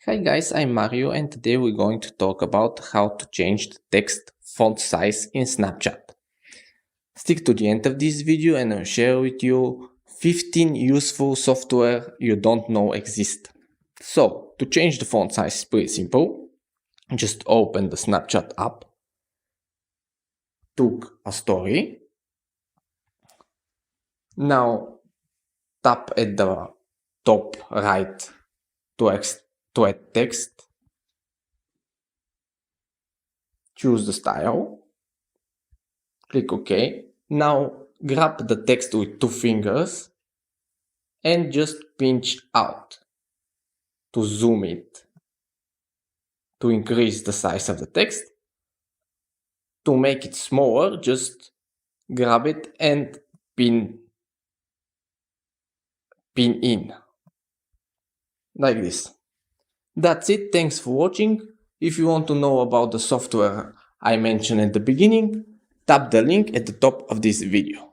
Hi guys, I'm Mario and today we're going to talk about how to change the text font size in Snapchat. Stick to the end of this video and I'll share with you 15 useful software you don't know exist. So, to change the font size is pretty simple. Just open the Snapchat app, took a story. Now tap at the top right to add text. Choose the style, click OK. Now grab the text with 2 fingers and just pinch out to zoom it, to increase the size of the text. To make it smaller, just grab it and pin in, like this. That's it, thanks for watching. If you want to know about the software I mentioned at the beginning, tap the link at the top of this video.